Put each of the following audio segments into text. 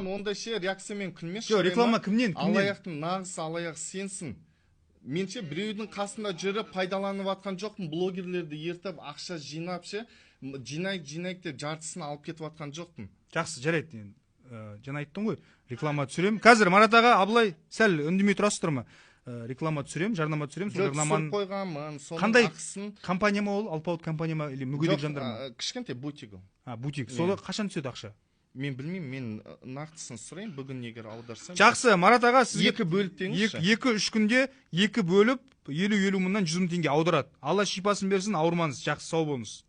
Ондай ше реакциямен күлмеш. Жоқ, реклама кімнен? Алаяқтың нағыз алаяқ сенсің. Менше біреудің қасында жүріп пайдаланып атқан жоқпын. Блогерлерді ертіп, ақша жинап ше, жинайық деп жартысын алып кетіп атқан жоқпын. Жақсы, жарайды. Жаңа айттың ғой, реклама түсірем. Қазір Марат аға, Абылай сәл үндемей тұрасыздар ма? Реклама түсірем, жарнама түсірем. Түсіріп қойғанмын. Қандай компания ма ол? Алпауыт компания ма или мүгедек жандар ма? Кішкентай бутик ол. Бутик. Солы қашан түседі ақша? Мен білмеймін, мен нақтысын сұрайын, бүгін егер аударсам. Жақсы, Марат аға, сізге 2 бөліп теңізші. 2-3 күнде 2 бөліп 50-50 мыңнан 100 мың теңге аударады. Алла шипасын берсін, ауырмаңыз. Жақсы, сау болыңыз.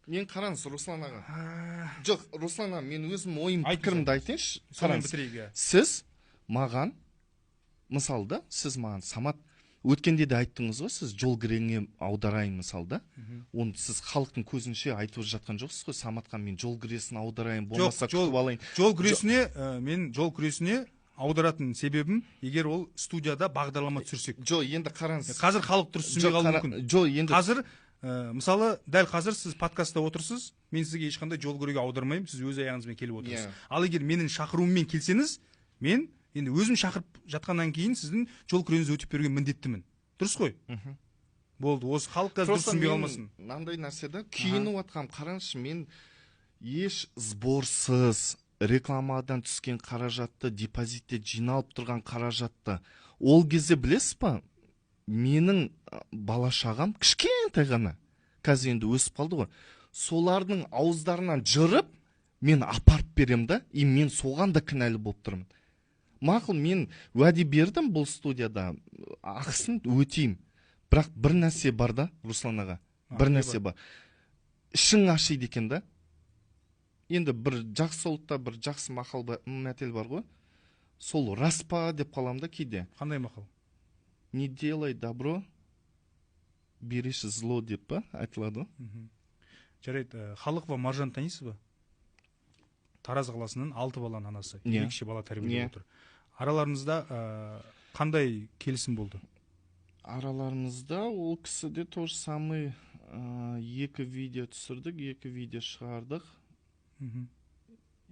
Мен қараңыз, Руслан аға. Жоқ, Руслан аға, мен өзім ойым пікірімді айтайыншы. Қараңыз, сіз маған, мысалда, сіз маған Самат, өткенде де айттыңыз ғой, сіз жол кіреңе аударайын мысалда. Оны сіз халықтың көзінше айтып жатқан жоқсыз ғой, Саматқа мен жол кіресін аударайын, болмаса күтіп алайын. Жол күресіне, мен жол күресіне аударатын себебім, егер ол студияда бағдарлама түсірсек. Жоқ, енді қараңыз. Қазір халық дұрыс түсінбей қалуы мүмкін. Жоқ, енді қазір мысалы, дәл қазір сіз подкастта отырсыз, мен сізге ешқандай жол көруге аудармаймын, сіз өз аяғыңызбен келіп отырсыз. Ал егер менің шақыруыммен келсеңіз, мен енді өзім шақырып жатқаннан кейін сіздің жол күреңізді өтеп беруге міндеттімін. Дұрыс қой? Болды, осы халық қазір дұрыс түсінбей қалмасын. Мынандай нәрседе киініп атқам, қараңызшы, мен еш сборсыз рекламадан түскен қаражатты, депозитте жиналып тұрған қаражатты, ол кезде білесіз па? Менің бала шағам кішкентай ғана, қазір енді өсіп қалды ғой. Солардың ауыздарынан жырып, мен апарып берем да, и мен соған да кінәлі болып тұрмын. Мақұл, мен уәде бердім бұл студияда, ақысын өтеймін. Бірақ бір нәрсе бар да, Руслан аға, бір нәрсе бар. Ішің ашиды екен да. Енді бір жақсы ұлтта бір жақсы мақал мәтел бар ғой. Сол рас па деп қалам да кейде. Қандай мақал? Не делай добро, берешь зло деп па айтылады. Жарайды, Халықова Маржан танисыз ба? Тараз қаласының 6 баланың анасы, 2 бала тәрбиелеп отыр. Араларыңызда қандай келісім болды? Араларымызда ол кісіде тоже самый 2 видео түсірдік, 2 видео шығардық.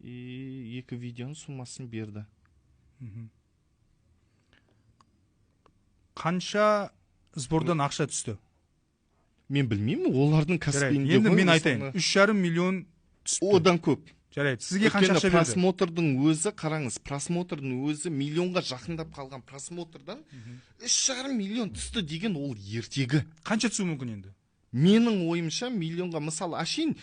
И 2 видеоның суммасын берді. Қанша сбордан ақша түсті? Мен білмеймін, олардың кәсібінде. Енді мен айтайын, 3,5 миллион түсті. Одан көп. Жарайды, сізге қанша ақша берді? Просмотрдың өзі, қараңыз, просмотрдың өзі миллионға жақындап қалған просмотрдан 3,5 миллион түсті деген ол ертегі. Қанша түсу мүмкін енді? Менің ойымша миллионға, мысалы, ашейін